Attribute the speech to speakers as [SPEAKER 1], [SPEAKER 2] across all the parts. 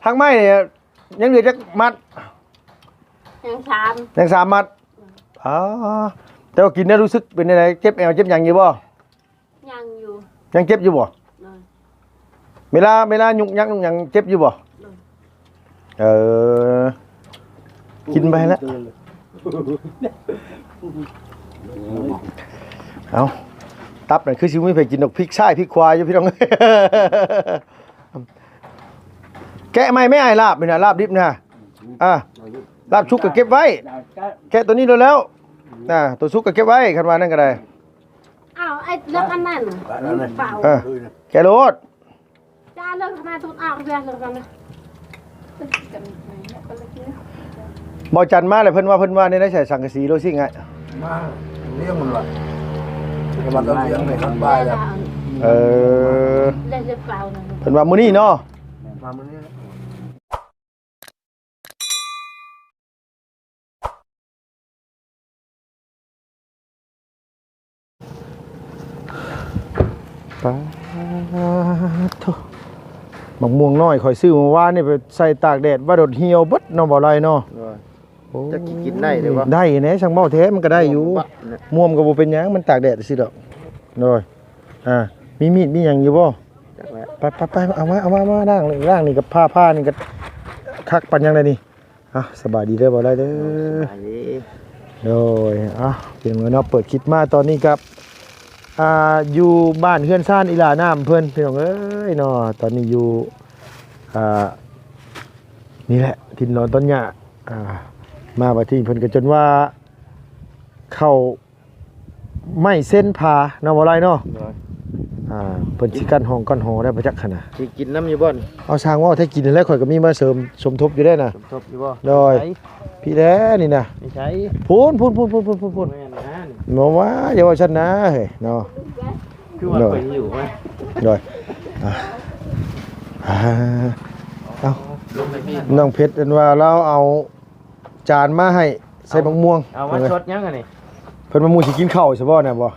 [SPEAKER 1] ทางไม้เนี่ยยังเหลือจักมัดยัง3มัดอ๋อแต่ว่ากินแล้วรู้สึกเป็นยังไงเจ็บแอวเจ็บหยังอยู่บ่ยังอยู่ยังเจ็บอยู่บ่เวลายุกยักยังเจ็บอยู่บ่กินไปแล้วเอาตับน่ะคือสิไม่ไปกินดอกพริกช่ายพริกควายอยู่พี่น้องแกะไม่ไอ้ลาบนี่นะลาบดิบนะลาบชุกก็เก็บไว้แกะตัวนี้แล้วตัวชุกก็เก็บไว้คันว่านั่นก็ได้
[SPEAKER 2] อ้าวไอ้เลือกอันนั้นเปล่า
[SPEAKER 1] แกะโลด
[SPEAKER 2] จ้าเลือกทำไมทุกอ้าวเลือกกันนะ
[SPEAKER 1] บ่จันมาเลยเพิ่นว่านี่ได้ใส่สังกะสีโลซิ่งไง
[SPEAKER 3] มาเลี้ยงมันล่ะมันต้องเลี้ยงในข้างบ้านแล้ว
[SPEAKER 2] ได้เลือกเปล่า
[SPEAKER 1] เพิ่นว่ามื้อนี้เนาะ
[SPEAKER 3] มามื้อนี้
[SPEAKER 1] ปาโธ่บักม่วงน้อยข่อยซื้อเมื่อวานนี่ไปใส่ตากแดดว่าโดดเหี่ยวเบิดเนาะบ่ไรเนาะ
[SPEAKER 3] จะกินได้หรือว่า
[SPEAKER 1] ได้แหน่ช่างเมาแท้มันก็ได้อยู่ม่วงก็บ่เป็นหยังมันตากแดดสิดอกโดยมีมีดมีหยังอยู่บ่ไปเอามาล้างนี่กับผ้านี่ก็คักปันยังไดนี่สบายดีเด้อบ่ไรเด้อโดยเพียงเนาะเปิดคลิปมาตอนนี้ครับอยู่บ้านเฮือนซ่านอีหลาน้ำเพิ่นพี่น้องเอ้ยเนาะตอนนี้อยู่นี่แหละทินนอนต้นหญ้ามาบัดที่เพิ่นก็จนว่าเข้าไม่เส้นพาเนาะบ่ไรเนาะเพิ่นสิกั้นห้องกั้นหอได้บ่จักขนาด
[SPEAKER 3] สิกินน้ำอยู่บ่
[SPEAKER 1] เอาช่างว่าถ้ากินแล้วข่อยก็มีมาเสริมสมทบอยู่ได้น่ะ
[SPEAKER 3] สมทบอยู่บ่
[SPEAKER 1] โดยพี่แท้นี่น่ะ
[SPEAKER 3] ไม่ใช่
[SPEAKER 1] พูนบ่ว่าอย่าว่าฉันนะเฮ้ยเนาะ
[SPEAKER 3] คือว่าไปอยู่มั้ย
[SPEAKER 1] โดยน้องเพชรเป็นว่าเราเอาจานมาให้ใส่มะม่วง
[SPEAKER 3] เอามาชดยังไงนี่
[SPEAKER 1] เพิ่นมะม่วงสิกินข้าวใช่บ่เนี่ยบ่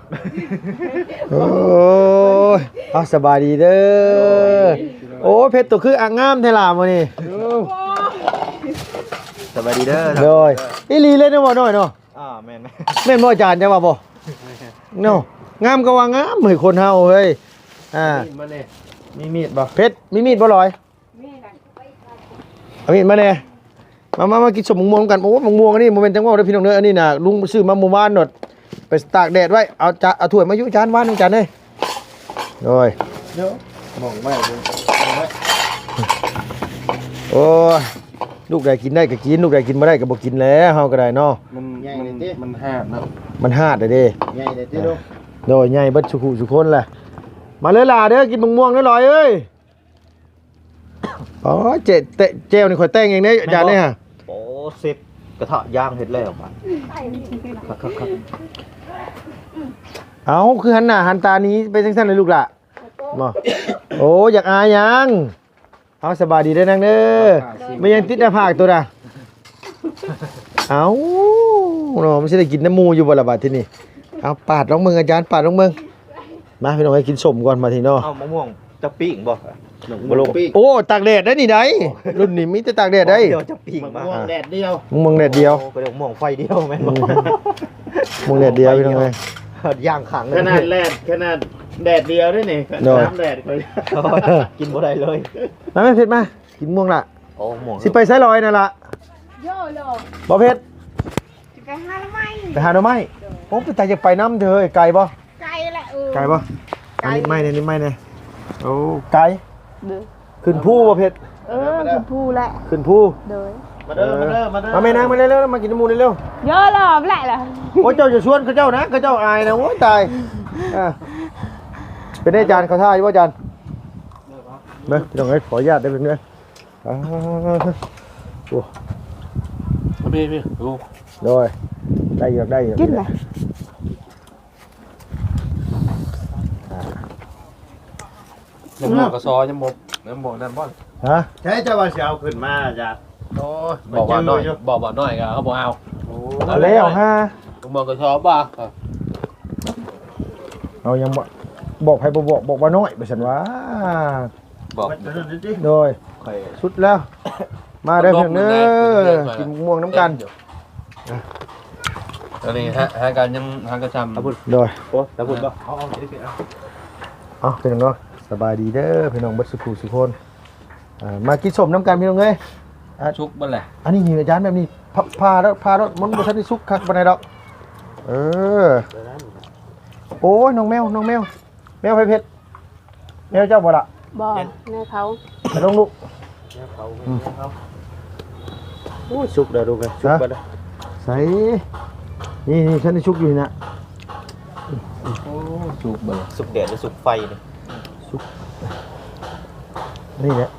[SPEAKER 1] โอ้ยสบายดีเด้อโอ้เพชรตัวคืออ่างงามแท้ล่ะมื้อนี้
[SPEAKER 3] สบายดีเด้อ
[SPEAKER 1] โดยอีหลีเลยเนาะบ่น้อยเนาะ
[SPEAKER 3] แม่น
[SPEAKER 1] แม่นบ่จานจังว่าบ่เนาะงามก็ว่างามเฮ้ยคนเฮาเฮ้ย
[SPEAKER 3] มาเลยมีมีดบ่
[SPEAKER 1] เพชรมีมีดบ่ลอยเอามีดมาแน่มากินสมม่วงกันโอ้มะม่วงอันนี้บ่แม่นจังว่าเด้อพี่น้องเด้ออันนี้น่ะลุงซื้อมาเมื่อวานนดไปตากแดดไว้เอาถ้วยมาอยู่จานวานนึงจานเด้โดย
[SPEAKER 3] เดี๋ยวมองไว้
[SPEAKER 1] โอ้ลูกใดกินได้ก็กินลูกใดกินบ่ได้ก็บ่กินแล้วเฮาก็ได้เนาะ
[SPEAKER 3] มันใหญ่เลยติมันหาดเนาะ
[SPEAKER 1] มันหาดเด้
[SPEAKER 3] ใหญ่เลยติลูก
[SPEAKER 1] โดยใหญ่เบิดสุคนแหละมาเลยล่ะเด้อกินมะม่วงเด้อลอยเอ้ยอ๋อเจลนี่ข่อยแต่งเองเด้อาจารย์เนี่ยฮะ
[SPEAKER 3] โอ้สิบกระทะย่างเฮ็ดแล้วป่ะ
[SPEAKER 1] เอาคือหันหน้าหันตานี้ไปจังซั่นเลยลูกล่ะบ่โอ้อยากอายยังเอาสบายดีเด้อนางเด้อไม่ยังติดหน้าผากตัวน่ะเอาเนาะมันสิได้กินน้ำมูอยู่บ่ล่ะบัดทีนี้เอาปาดลงมึงอาจารย์ปาดลงมึงมาพี่น้องให้กินสมก่อนมาทีเนาะ
[SPEAKER 3] เอามะม่วงจะปิ้งบ่
[SPEAKER 1] บ่ลงโอ้ตากแดดได้นี่ได้รุ่นนี้มีแต่ตากแดดได้
[SPEAKER 3] เดี๋ยวจะปิ้งมะม่วงแดดเดียว
[SPEAKER 1] มะม่วงแดดเดียว
[SPEAKER 3] ก็เดี๋ยวมะม่วงไฟเดียวแม่นบ่
[SPEAKER 1] มะม่วงแดดเดียวพี่น้องเอ้ย
[SPEAKER 3] ย่างขังขนาดแดดเดียวด้วยนี่น้ำแดดค่อยกินบ่ได้เลย
[SPEAKER 1] มาเพชรมากินม่วงล่ะ
[SPEAKER 3] โอ้ม่วง
[SPEAKER 1] สิไปไสลอยนั่นล่ะ
[SPEAKER 2] โย่
[SPEAKER 1] บ่เพชร
[SPEAKER 2] ไปหาหน่อไม้
[SPEAKER 1] ไปหาหน่อไม้โอ้ไปแต่จะไปน้ำเถอะไกลบ่
[SPEAKER 2] ไกลแหละ
[SPEAKER 1] ไกลบ่อันนี้ไม่เนี่ยโอ้ไกลขึ้นภูบ่เพชร
[SPEAKER 2] ขึ้นภูแหละ
[SPEAKER 1] ขึ้นภู
[SPEAKER 2] เด้อ
[SPEAKER 3] มาเด้อ
[SPEAKER 1] มาแม่นางมาเร็วๆมากินน้ำมูเร็ว
[SPEAKER 2] ๆเยอะหรอแหละ
[SPEAKER 1] โอ้เจ้าจะชวนเขาเจ้านะเขาเจ้าอายนะโอ้ตายเป็นได้จานเขาท่าอยู่บ่จานเด้อพี่น้องเอ้ยขออนุญาตได้เป็นเด้อโอ้
[SPEAKER 3] พี่ดู
[SPEAKER 1] โดยได้อยู่
[SPEAKER 2] กินเลย
[SPEAKER 3] น้ำหมกกระซอน้ำหมกนั่นบ่อน
[SPEAKER 1] ฮะ
[SPEAKER 3] ใช่เจ้าว่าสิเอาขึ้นมาจ้ะโอ้บอกว่าน้อยก็เขาบอกเอา
[SPEAKER 1] เอาแล้วฮะ
[SPEAKER 3] น้ำหมกกระซอบ่
[SPEAKER 1] เอายังบอกใครบอกว่าน้อยไปฉันว่า
[SPEAKER 3] บอก
[SPEAKER 1] โดย
[SPEAKER 3] ข่อย
[SPEAKER 1] สุดแล้ว มาได้อเพียงเด้อกินม่วงน้ำกัน
[SPEAKER 4] อันนี้ฮะการยังฮะกระชำ
[SPEAKER 1] โดย
[SPEAKER 3] โอ้ตะบุญบ่
[SPEAKER 1] เอาพี่น้องเนาะสบายดีเด้อพี่น้องเบัดสุขุสุคนมากินส้มน้ำกันพี่น้องเอ้ย
[SPEAKER 4] ชุกบ้านแหละ
[SPEAKER 1] อันนี้มีอาจารย์แบบนี้พาแล้วมันบ่ทันได้สุกคักปานใดดอกโอ้ยน้องแมวแมวไผเพชรแมวเจ้าบ่ล่ะ
[SPEAKER 2] บ่แม่เขา
[SPEAKER 1] ไปลงลูก
[SPEAKER 3] โอ้สุกเด้อลูกเอ้ยสุกบ่ได้
[SPEAKER 1] ใส่นี่ฉันได้สุกอยู่นี่นะ
[SPEAKER 4] ชุกบ้าน
[SPEAKER 3] สุกแดดหรือสุกไฟนี่
[SPEAKER 1] นี่แหละ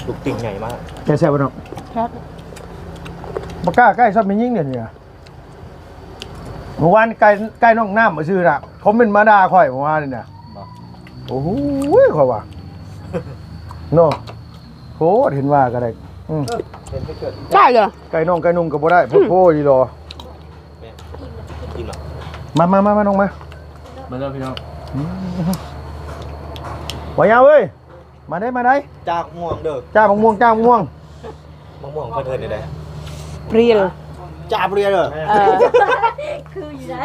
[SPEAKER 3] สุกติ่งใหญ่มาก
[SPEAKER 1] แกแซ่บบ่น้อง
[SPEAKER 2] แค่บ
[SPEAKER 1] บ่กล้าใกล้ซับไม่ยิ่งเดี๋ยวนี้เมื่อวานใกล้น้องน้ำมาซื้อน่ะเขาเป็นมาด่าข่อยเมื่อวานนี่น่ะโอ้โหข่อยว่าเนาะโหเห็นว่าก็ได้
[SPEAKER 2] ได้เหรอ
[SPEAKER 1] ไก่น้องไก่นุ่งก็บ่ได้โพดอีหรอ
[SPEAKER 3] กินหรอ
[SPEAKER 1] มาน้องมา
[SPEAKER 4] มาแล้วพี่น้อง
[SPEAKER 1] บ่ยาวเอ้ยมาได้
[SPEAKER 3] จากม่วงเด้อ
[SPEAKER 1] จ้ามะม่วง
[SPEAKER 3] มะม่วงเพิ่นเอิ้นได้
[SPEAKER 2] เปรี้ยว
[SPEAKER 3] จ้าเปรี้ยเด้อ
[SPEAKER 2] คืออยู่ได้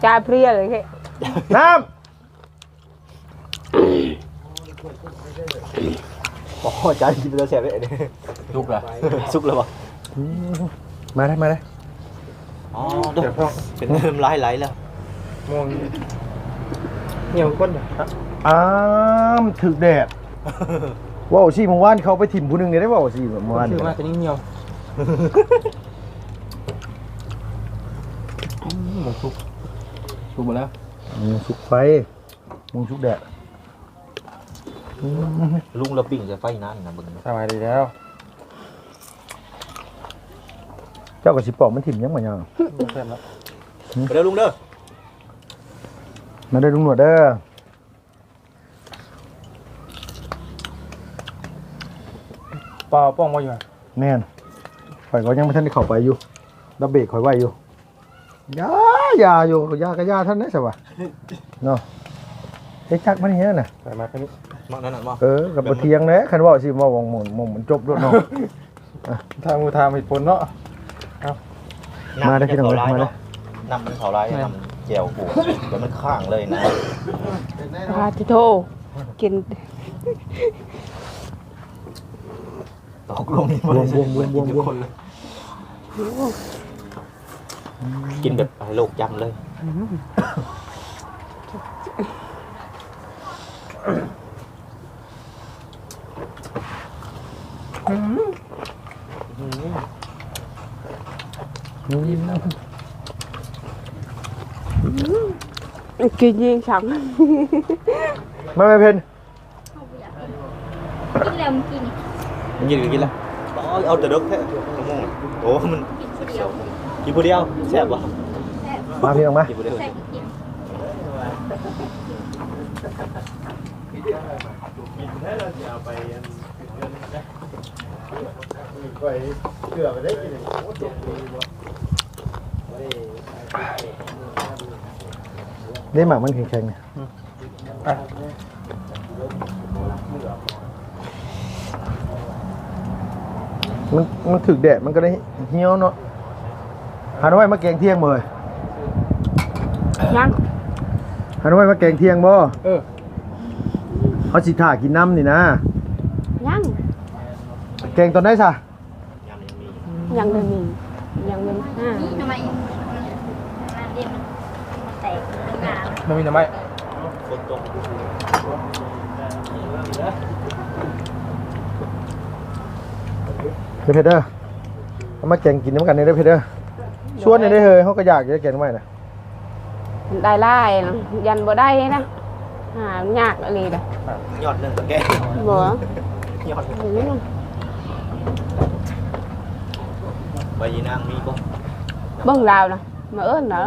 [SPEAKER 2] จ้าเปรี้ยวเลยแค่
[SPEAKER 1] น้
[SPEAKER 3] อ๋อจ้ากินไปแล้วแซ่บเด้อ
[SPEAKER 4] ชุกละ
[SPEAKER 3] สุกแล้วบ่
[SPEAKER 1] ำมาได้
[SPEAKER 3] อ๋อเด้อเป็นน้ำลายไหลแล้ว
[SPEAKER 4] ม่วงเหนียวก้น
[SPEAKER 1] ถึกแดดว้าวสิเมื่อวานเขาไปถิ่มผู้หนึงนี่ได้ว้าวสิเมื่อวาน
[SPEAKER 4] คือมากจะนิ่งเหนียวหมูชุกชุกหมดแล้ว
[SPEAKER 1] สุกไฟมุงสุกแดด
[SPEAKER 3] ลุงเราปิ้งจะไฟนานนะเบิ่ง
[SPEAKER 4] สบายดีแล้ว
[SPEAKER 1] เจ้าก็สิปอกมันถิ่มยังบ่ยัง
[SPEAKER 4] แซ่บแล้ว
[SPEAKER 3] ไปเด้อลุงเด้อ
[SPEAKER 1] มาได้ลุงหนวดเด้อ
[SPEAKER 4] ปลาป้องมาอยู่
[SPEAKER 1] แม่นข่อยก็ยังบ่ทันได้เข้าไปอยู่ดับเบรกข่อยไว้อยู่ยาอยู่ยาก็ยาท่านได้ซะวะเนาะเฮ็ดจักมันเฮียน่ะ
[SPEAKER 4] ใส่มาแค่นี้
[SPEAKER 3] มักนั่นน่ะบ่
[SPEAKER 1] กับบ่เทียงแหละคันเว้าสิว่ามองมันจบด้วยเนาะ
[SPEAKER 4] ทางมือทางมีผลเนาะ
[SPEAKER 1] มาได้พี่น้องเลยมาได้
[SPEAKER 3] น้ำมันเขาลายน้ำเจียวปูเดี๋ยวมันข้างเลยนะ
[SPEAKER 2] ปลาที่โทกิน
[SPEAKER 3] ตกลงนี่บ่ได้กินทุกคนเลยกินแบบโลกยำเลย
[SPEAKER 2] กินยิงฉัง
[SPEAKER 1] มาเพน
[SPEAKER 2] กินแล้วมันกิน
[SPEAKER 3] มันยืนกินแล้วเอาแต่ดกแท้มะม่วงโอ้มันกินผู้เดียวแซ่บป่ะ
[SPEAKER 1] มาพี่น้องมา
[SPEAKER 3] กินผู้เดียว
[SPEAKER 1] ได้หมากมันแข็งๆเนี่ยมันถึกแดดมันก็ได้เหี่ยวเนาะหาหน่อยมาแกงเที่ยงบ่เอ้ย
[SPEAKER 2] ยัง
[SPEAKER 1] หาหน่อยมาแกงเที่ยงบ่เขาสิถ่ากินน้ำนี่นะ
[SPEAKER 2] ยัง
[SPEAKER 1] แกงตอนไหนซะ
[SPEAKER 2] ยังไม่มียังไม่ห้า
[SPEAKER 5] ทำไมเรียนมันแตกงาน
[SPEAKER 4] ไม่มีทำไม
[SPEAKER 3] คนตรง
[SPEAKER 1] เด้อเพชรเด้อเอามาแกงกินน้ำกันนี่เด้อเพชรเด้อชวนนี่ได้เฮ้ยเขาก็อยากจะแกงทำไมน่ะ
[SPEAKER 2] ได้ไล่นะยันบ่ได้นะหายากอะไรเด้
[SPEAKER 3] ยอดหนึ่งแก
[SPEAKER 2] บ่
[SPEAKER 3] ยอดใบยีนางมีป่ะ
[SPEAKER 2] เบิ่งลาวนะมาเอิ้นเด้อ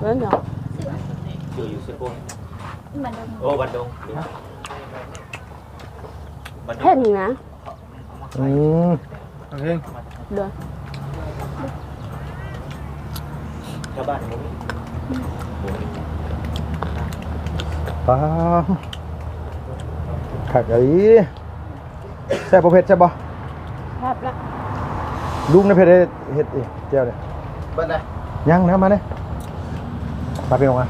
[SPEAKER 2] เอิ้นเนาะ
[SPEAKER 3] ชื่ออยู่สิป่ะ
[SPEAKER 5] มัน
[SPEAKER 3] โอ้บันดง
[SPEAKER 2] เพ่งนะ
[SPEAKER 1] อืม
[SPEAKER 4] โอเค
[SPEAKER 2] เด้อ
[SPEAKER 3] ชาวบ้านบ่มี
[SPEAKER 1] ป้าขัดไอ้แซ่บบ่เผ็ดใช่บ่
[SPEAKER 2] ครับแล้ว
[SPEAKER 1] ลุงในเผ็ดเฮ็ดอีเจ้าเนี่ย
[SPEAKER 3] เบิ่นได้
[SPEAKER 1] ยังนะมาเนี่ยปาไปลงมา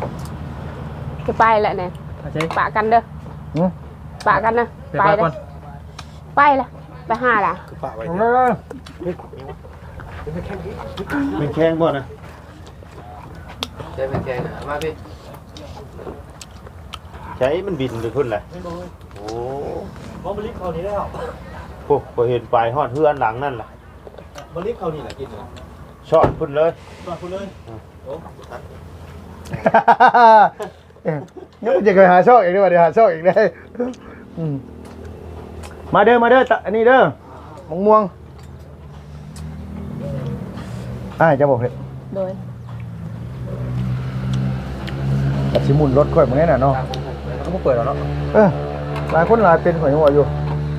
[SPEAKER 2] จะไปแล้วเนี่ย
[SPEAKER 4] ใช่
[SPEAKER 2] ปะกันเด้อ
[SPEAKER 1] อืม
[SPEAKER 2] ปะกันนะ
[SPEAKER 4] ไป
[SPEAKER 2] ไป
[SPEAKER 4] ก่
[SPEAKER 2] เด้
[SPEAKER 4] อ
[SPEAKER 2] อน ไปละไปหาละ
[SPEAKER 3] ฝากไว้เป็นแข้งบ่นะ
[SPEAKER 4] ใช่เป็นแกงมาพี่
[SPEAKER 3] ใช้มันบินไปพุ่นแหละโอ้
[SPEAKER 4] บ่มาลิฟเขานี่แล้ว
[SPEAKER 3] โหพอเห็นปลายฮอดเฮือนหลังนั่นล่ะ
[SPEAKER 4] บ่ลิฟเขานี่แหละกิน
[SPEAKER 3] ชอดพุ่นเลย
[SPEAKER 4] ก่อนคุณเลยโอ้
[SPEAKER 1] นี่มันจะไปหาโชคอีกด้วยเดี๋ยวหาโชคอีกได้อืมมาเด้ออันนี้เด้อมะม่วงจะบอกเผ็ด
[SPEAKER 2] โดย
[SPEAKER 1] กับชิมุนรถค่อยมาแน่น่ะเนาะ
[SPEAKER 4] เขาบ่เปิดแล้วเนาะ
[SPEAKER 1] หลายคนหลายเป็นข่อยหัวอยู่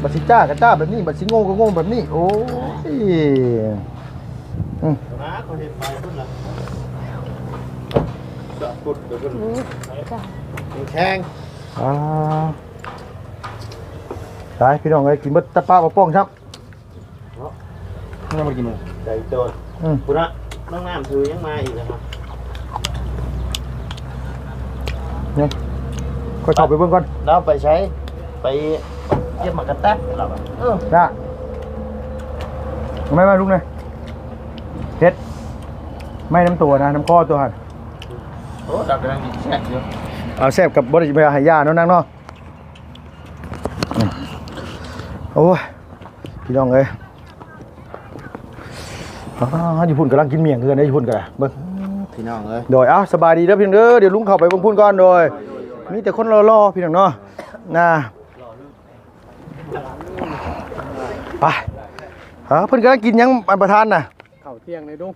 [SPEAKER 1] บัดสิจ้าก็จ้าแบบนี้บัดสิโง่ก็โง่แบบนี้โอ้ย
[SPEAKER 3] นะเขาเห็นปลายพุ่นล่ะชอดพุ่นไปพุ่นเป็นแข้ง
[SPEAKER 1] ตายพี่น้องเอ้ยกินเบิดตะป้าบ่ป้องครับ
[SPEAKER 4] ไม่มากินเลย
[SPEAKER 3] ใจโดนพุ่นน่ะน้องน้ำถือยังมาอีกนะครับ
[SPEAKER 1] เนี่ยก็ชอบไปเบิ่งก่อน
[SPEAKER 3] เราไปใช้ไปเก็บหมากกระแตกเราอะ
[SPEAKER 1] จ้าไม่มาลุกเลยเฮ็ดไม่น้ำตัวนะน้ำข้อตัวหัน
[SPEAKER 3] โอ้ดักกำลังแช่อยู่
[SPEAKER 1] เอาแซ่บกับบริจิไปหายาเนาะนางเนาะโอ้ยพี่น้องเอ้ยญี่ปุ่นกำลังกินเมี่ยงคือกันได้ญี่ปุ่นกันเบิ่ง
[SPEAKER 3] พี่น้องเอ้ย
[SPEAKER 1] โดยสบายดีเด้อพี่น้องเด้อเดี๋ยวลุงเข้าไปเบิ่งพุ่นก่อนโดยมีแต่คนรอๆพี่น้องเนาะไปเพิ่นกำลังกินยังอันประธานน่ะ
[SPEAKER 4] ข้าวเที่ยงเลยดุ้ง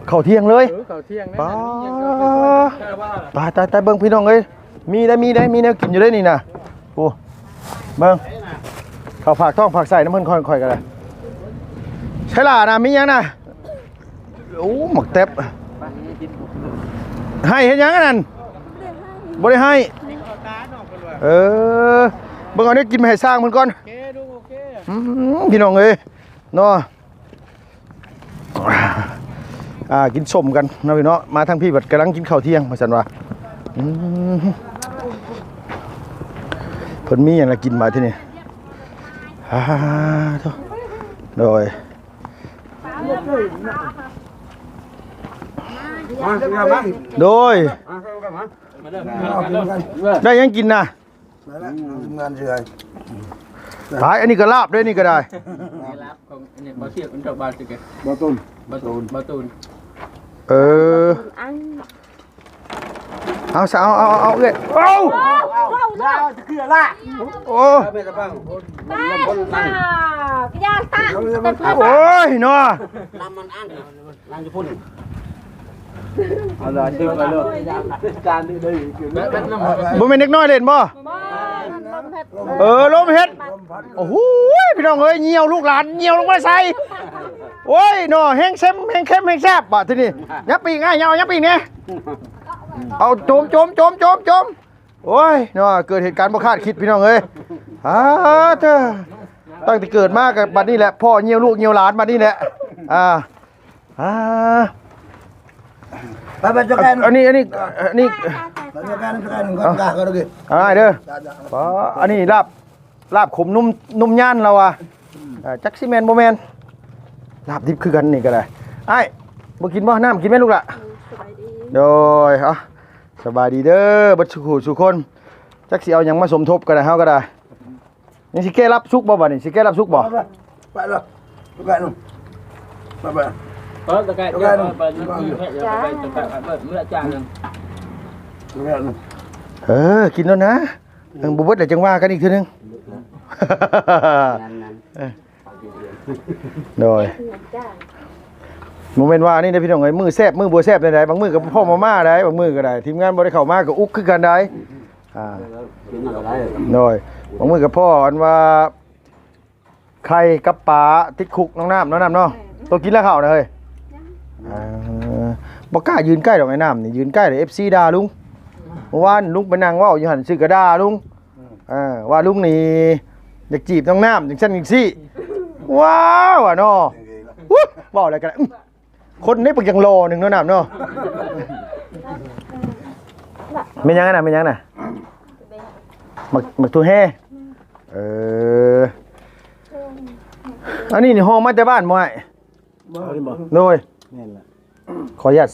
[SPEAKER 1] เข้าเที่ยงเลย
[SPEAKER 4] ข้าวเที่ยง
[SPEAKER 1] ป้าตายเบิ่งพี่น้องเอ้ยมีแนวกินอยู่ได้นี่น่ะโอ้เบิ่งข้าวผักท้องผักใส่น้ำเพิ่นค่อยๆกันเลยใช่ล่ะนะมีหยังน่ะโอ้หมักเต็บให้เฮ็ดหยังอันนั่นบ่ได้ให้เบิ่งเอาเนี่ยกินมาให้สร้างมันก่อน
[SPEAKER 4] โอเคดุ้งโอเค
[SPEAKER 1] พี่น้องเอ้ยเนาะกินส้มกันนะพี่เนาะมาทางพี่บัดกำลังกินข้าวเที่ยงมาสั่นว่าเพิ่นมีหยังละกินมาที่นี่โธ่โดยโดยได้ยังกินน่ะขายอันนี้ก็ลาบด้วยนี่ก็ได้
[SPEAKER 4] รับของเนี่ยบ่เที่ยงมันดอกบานสิแก
[SPEAKER 1] บ่ต้น
[SPEAKER 4] บ่ตูน
[SPEAKER 2] อัน
[SPEAKER 1] เอาซะเอาเอ้ยโอ้
[SPEAKER 4] จะคืออะไร
[SPEAKER 1] โอ้
[SPEAKER 4] ไม่ตะบัง
[SPEAKER 5] ป้ากระยาตาเป็นเพื่อน
[SPEAKER 1] โอ้ยเนาะ
[SPEAKER 4] ลำมันอั้งลำจะพุ่นเอาล่ะชื่อไปเลยจานดื้อๆคือแบบน้ำ
[SPEAKER 1] บ่แม่นเด็กน้อยเล่นบ่
[SPEAKER 5] บ้านลมเพชร
[SPEAKER 1] ลมเฮ็ดโอ้โหพี่น้องเอ้ยเหี่ยวลูกหลานเหี่ยวลงมาใส่โอ้ยเนาะแห้งเค็มแห้งแซ่บบ่ทีนี้ยับปีกง่ายยับปีกเนี่ยเอาโจมโอ้ยเนาะเกิดเหตุการณ์บ่คาดคิดพี่น้องเอ้ยเธอตั้งแต่เกิดมากับบัดนี้แหละพ่อเหี่ยวลูกเหี่ยวหลานบัดนี้แหละ
[SPEAKER 6] ไปจกัน
[SPEAKER 1] อันนี้
[SPEAKER 6] ไปจกันก็กล้าก็ได้
[SPEAKER 1] อะไรเด้ออันนี้ลาบขมนุ่มย่านเราจักซิแมนโบแมนลาบดิบคือกันนี่ก็ได้ไอ้บ่กินบ่น้ำกินไหมลูกล่ะโดยสบายดีเด้อบัดสุคนจักสิเอาหยังมาสมทบก็ได้เฮาก็ได้นี่สิแก้รับสุกบ่บัดนี้สิแก้รับสุกบ่
[SPEAKER 6] ไปเลยไปนู่นไป
[SPEAKER 4] ตะไคร้ไปเมื่อจานนึง
[SPEAKER 1] กินแล้วนะบ่เบิดแล้วจังว่ากันอีกทีนึงโดยโมเมนต์ว่านี่นะพี่น้องเอ้ยมือแซ่บมือบ่แซ่บได้บางมือก็พ่อมาม่าได้บางมือก็ได้ทีมงานบ่ได้เข้ามาก็อุกคือกันได้โดยบางมือก็พ่ออันว่าไข่กับปลาติดคุกน้องน้ำเนาะตัวกินแล้วข้าวนะเฮ้ย บ่กล้ายืนใกล้ดอกไอ้น้ำนี่ยืนใกล้เลย FC ด่าลุงเมื่อวานลุงไปนั่งเว้าอยู่หั่นซื่อก็ด่าลุงว่าลุงนี่อยากจีบน้องน้ำจังซั่นจังซี่ว้าวอ่ะเนาะอุ๊ยเว้าอะไรกันคนนี้เพิ่นยังรอหนึงเนาะน้ำเนาะแม่นยังน่ะแม่นยังน่ะมักตัวแฮ่อันนี้นี่ห้องมาแต่บ้านบ่ให้โดยขออนุญาต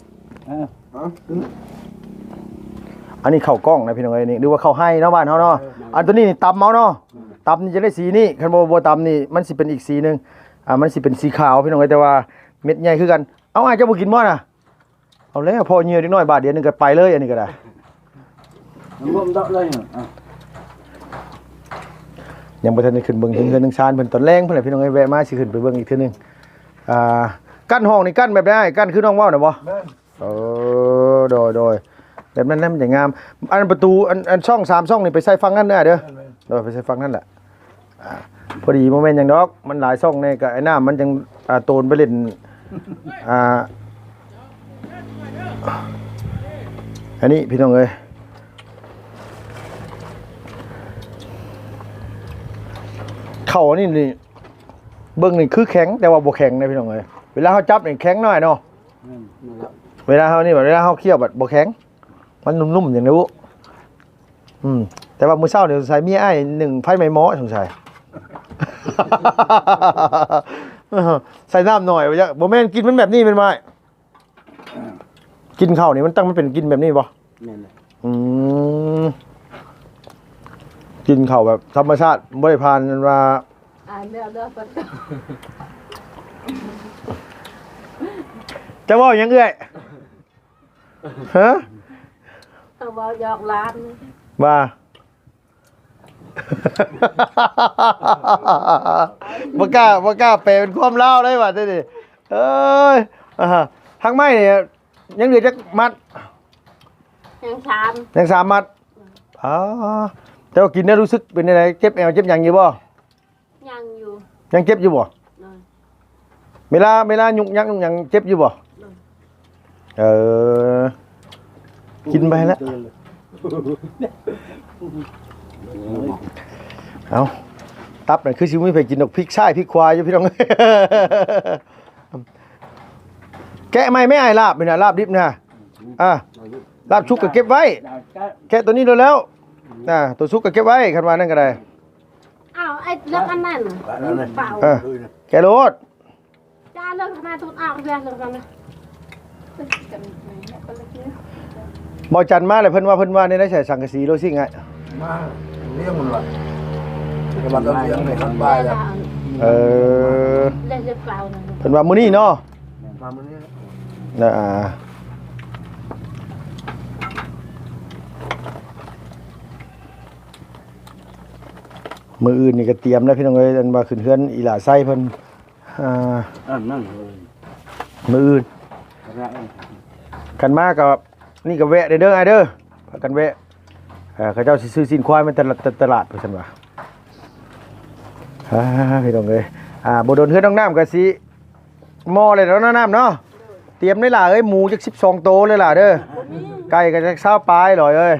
[SPEAKER 1] อันนี้เข้ากล้องนะพี่น้องเอ้ยนี่หรือว่าเข้าให้เนาะบ้านเฮาเนาะอันตัวนี้นี่ตำเมาเนาะตำนี่จะได้สีนี้คันบ่ตำนี่มันสิเป็นอีกสีนึงมันสิเป็นสีขาวพี่น้องเอ้ยแต่ว่าเม็ดใหญ่คือกันเอาอ้ายเจ้าบ่กินบ่น่ะเอาแล้วพอเหยื่อนิดหน่อยบาทเดียวนึงก็ไปเลยอันนี้ก็ได้
[SPEAKER 4] ผมดอกเลย
[SPEAKER 1] ยังบ่ทันได้ขึ้นเบิ่งถึงเฮือนถึงชานเพิ่นตอนแรงเพิ่นน่ะพี่น้องเอ้ยแวะมาสิขึ้นไปเบิ่งอีกเทื่อนึงกั้นห้องนี่กั้นแบบได้กั้นคือน้องเว้าน่ะบ่โดยแบบนั้นมันจะงามอันประตูอันช่อง3ช่องนี่ไปใส่ฟังนั่นเด้อโดยไปใส่ฟังนั่นแหละพอดีโมเมนต์หยังดอกมันหลายช่องนี่ก็ไอ้น้ามันจังโตนไปเล่นอันนี้พี่น้องเอ้ยเข่านี่เบิ่งนี่คือแข็งแต่ว่าบ่แข็งนะพี่น้องเอ้ยเวลาเฮาจับนี่แข็งหน่อยเนาะเวลาเฮานี่แบบเวลาเฮาเคี้ยวแบบบ่แข็งมันนุ่มๆอย่างนี้แต่ว่ามื้อเช้านี่สงสัยมีอ้าย1ไผไม้หม้อสงสัย ใส่น้ำหน่อยว่าจักบ่แม่นกินมันแบบนี้แม่นบ่กินข้าวนี่มันตั้งมันเป็นกินแบบนี้บ่
[SPEAKER 4] แม่นเลย
[SPEAKER 1] กินข้าวแบบธรรมชาติบ่ได้ผ่านว่า
[SPEAKER 2] เด้อๆ
[SPEAKER 1] จะเว้าหยังเอ้ยฮะ
[SPEAKER 2] เอาเว้าหยอกหลาน
[SPEAKER 1] ว่าบ่กล้าแปลเป็นความลาวเลยว่ะเด้ดิเอ้ยทางไม้นี่ยังเหลือจักมัดยัง3มัดแต่ว่ากินแล้วรู้สึกเป็นจังไดเจ็บแอวเจ็บหยังอยู่บ่
[SPEAKER 2] ยังอยู่
[SPEAKER 1] ยังเจ็บอยู่บ่เวลายุกยักยุกหยังเจ็บอยู่บ่กินไปแล้วเอาตับนั่นคือสิไม่ไปกินดอกพริกช่ายพริกควายอยู่พี่น้อง แกะไม่อ้ายลาบนี่นะลาบดิบนะลาบชุกก็เก็บไว้แกะตัวนี้แล้วตัวชุกก็เก็บไว้คันว่านั่นก็ได้
[SPEAKER 2] อ้าวไอ้เลิกอันนั้นเปล่า
[SPEAKER 1] แกะโลด
[SPEAKER 2] จ้าเลิกขนาดทุนอ้าวเลิกกันนะ
[SPEAKER 1] บ่จันมาเลยเพิ่นว่าในได้ใส่สังกะสีโลซิ่งไง
[SPEAKER 6] มาเลี้ยงมันว่ะกำลังเลี้ยงในข้างบ้านแล้ว
[SPEAKER 2] เลิกเปล่านะ
[SPEAKER 1] เพิ่นว่ามื้อนี้เนาะ
[SPEAKER 6] มามื้อนี้
[SPEAKER 1] มื้ออื่นนี่ก็เตรียมแล้วพี่น้องเอ้ยอันว่าขึ้นเฮือนอีหล่าไส้เพิ่น
[SPEAKER 4] นั่น
[SPEAKER 1] มื้ออื่นกันมากับนี่ก็แวะเด้อไอ้เด้อพากันแวะเขาเจ้าสิซื้อสินควายมันตลาดเพิ่นซั่นว่าพี่น้องเอ้ยบ่โดนเฮือนน้องน้ำก็สิหม้อเลยเนาะน้ำเนาะเตรียมได้ล่ะเอ้ยหมูจัก12โตเลยล่ะเด้อไก่ก็จัก20ปลายหน่อยเอ้ย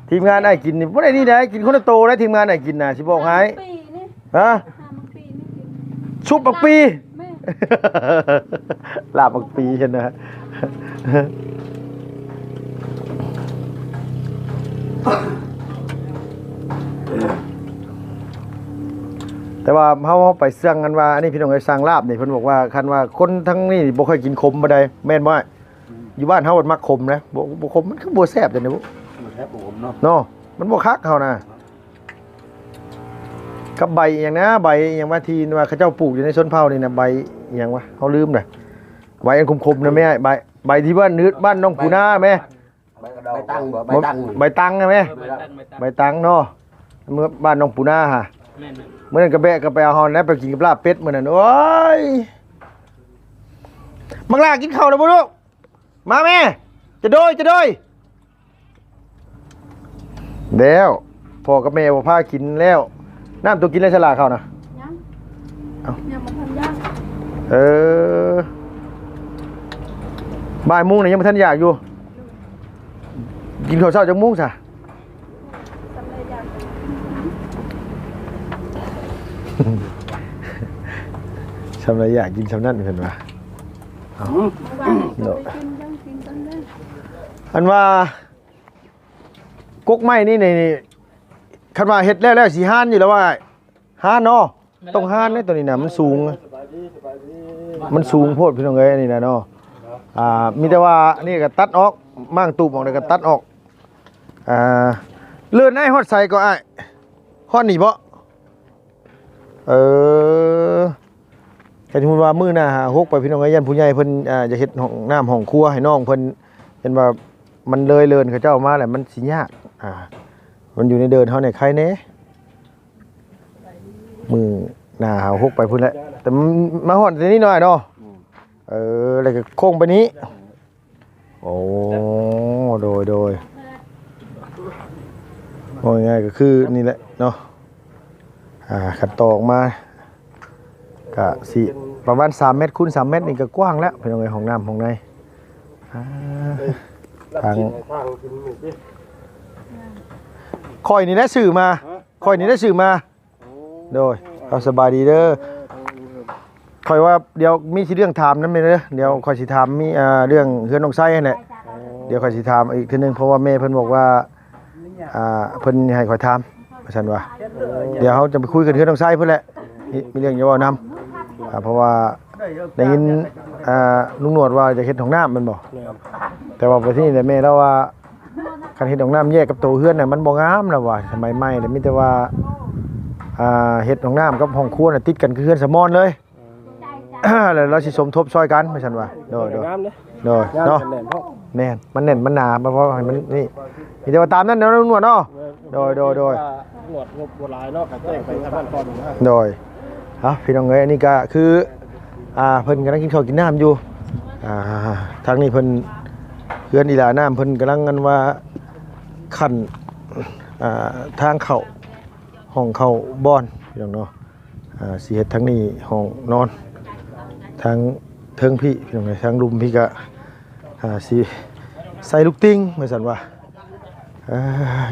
[SPEAKER 1] ทีมงานได้กินนี่บ่ได้นี่ได้กินคนละโตได้ทีมงานได้กินน่ะสิบอกให้ชุบบักปีลาบบักปีซั่นนะแต่ว่าเฮาไปสั่งกันว่าอันนี้พี่น้องเอ้ยสั่งลาบนี่เพิ่นบอกว่าคันว่าคนทั้งนี้บ่ค่อยกินขมบ่ได้แม่นบ่อยู่บ้านเฮามักขมนะบ่ขมมันคือบ่แซ่บจังได๋บ่
[SPEAKER 6] แซ่บผมเนาะ
[SPEAKER 1] เนาะมันบ่คักเฮานะกับใบอีหยังนะใบอีหยังว่าที่ว่าเขาเจ้าปลูกอยู่ในสวนเผานี่นะใบอีหยังวะเฮาลืมน่ะใบอันคมๆนะแม่ใบที่บ้านบ้านน้องปูนาแม่
[SPEAKER 6] ใบตังใบตัง
[SPEAKER 1] ใบตังนะแม่ใบตังเนาะเมื่อบ้านน้องปูนาฮะเมื่อนั้นก็แบะก็ไปเอาฮอนแล้วไปกินกับลาบเป็ดมื้อนั้นโอ้ยมักลากินข้าวแล้วบ่ลูกมาแม่จะโดยแล้วพ่อกับแม่บ่พากินแล้วน้ำตัวกินแล้วฉลาดเขานะยังมันทำยาก บ่ายโมงเนี่ยยังบ่ทันอยากอยู่กินข้าวเช้าจังโมงซะทำอะไรอยากกินชำนั่นเพิ่นว่าเอาโดดอันว่ากกไม้นี่คันว่าเฮ็ดแล้วสิห้านอยู่แล้วว่าห้านเนาะต้องห้านเด้ตัวนี้น่ะมันสูงโพดพี่น้องเอ้ยอันนี้น่ะเนาะมีแต่ว่านี่ก็ตัดออกมั่างตูบออกแล้วก็ตัดออกเลื่อนไอ้ฮอดใส่ก็ไอ้ฮอดนี่บ่แต่สมมุติว่ามื้อหน้าหกไปพี่น้องเอ้ยยันผู้ใหญ่เพิ่นจะเฮ็ดห้องน้ำห้องครัวให้น้องเพิ่นเห็นว่ามันเลยเลินเขาเจ้ามาแหละมันสิยากมันอยู่ในเดินเฮาเนี่ยใครแน่มือหน้าหกไปพุ่นแหละแต่มาฮอดแต่นี้หน่อยเนาะแล้วก็โค้งไปนี้โอ้โดยโอ้ง่ายก็คือนี่แหละเนาะขัดตอกมาก็สิประมาณ3 เมตรคูณ3 เมตรนี่ก็กว้างแล้วพี่น้องเอ้ยห้องน้ำห้องในทางค่อยนี่ได้สื่อมาโดยเอาสบายดีเด้อค่อยว่าเดี๋ยวมีสิเรื่องถามนำเด้อเดี๋ยวค่อยสิถามมีเรื่องเฮือนน้องไส้นั่นแหละเดี๋ยวค่อยสิถามอีกทีนึงเพราะว่าแม่เพิ่นบอกว่าเพิ่นให้ค่อยถามว่าซั่นว่าเดี๋ยวเฮาจะไปคุยกันเฮือนน้องไส้เพิ่นแหละมีเรื่องจะเว้านำเพราะว่าได้ยินลุงหนวดว่าจะเฮ็ดห้องน้ำมันบ่แต่ว่าไปที่นี่แม่เล่าว่าการเฮ็ดห้องน้ำแยกกับตัวเฮือนน่ะมันบ่งามแล้วว่าสมัยใหม่น่ะมีแต่ว่าเฮ็ดห้องน้ำกับห้องครัวน่ะติดกันคือเฮือนสมอนเลยแล้วเราสิสมทบช่วยกันว่าซั่นว่าโดยเนาะแม่นมันแน่นมันหนาเพราะให้มันนี่มีแต่ว่าตามนั้นเนาะลุงหนวดเนาะโดย
[SPEAKER 4] หนวดงบบ่หลายเนาะก็แจ้งไปทางบ้านก่อนนะ
[SPEAKER 1] โดยพี่น้องเอ้ยอันนี้ก็คือเพิ่นกำลังกินข้าวกินน้ำอยู่ทางนี้เพิ่นเพื่อนอีหลาน้ำเพิ่นกำลังกันว่าขั้นทางเข้าห้องเข้าบ่อนพี่น้องเนาะสิเฮ็ดทางนี้ห้องนอนทางเทิงพี่น้องเอ้ยทางรุมพี่ก็สิใส่ลูกติ้งว่าซั่นว่า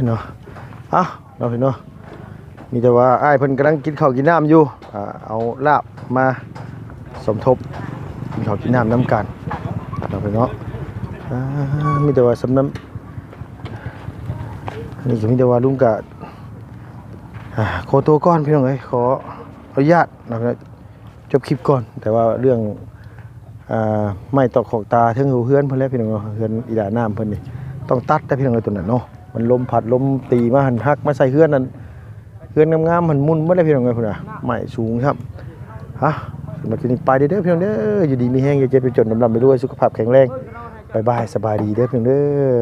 [SPEAKER 1] เนาะเนาะพี่เนาะมีแต่ว่าอ้ายเพิ่นกำลังกินข้าวกินน้ำอยู่เอาลาบมาสมทบกินข้าวกินน้ำน้ำกันเราไปเนาะมีแต่ว่าสำน้ำนี่ก็มีแต่ว่าลุงกะขอตัวก่อนพี่น้องเอ้ยขออนุญาตนะครับจบคลิปก่อนแต่ว่าเรื่องไม่ตอกของตาเทิงหูเฮือนเพิ่นแล้วพี่น้องเนาะเฮือนอีหลาน้ำเพิ่นนี่ต้องตัดได้พี่น้องเอ้ยตัวนั้นเนาะมันลมพัดลมตีมาหันหักมาใส่เฮือนนั่นเฮือนงามๆมันมุนบ่ได้พี่น้องเอ้ยพุ่นน่ะไม้สูงครับมากินไปเด้อพี่น้องเด้ออยู่ดีมีแห้งอย่าเจ็บไปจนลำไปด้วยสุขภาพแข็งแรงบ๊ายบายสบายดีเด้อพี่น้องเด้อ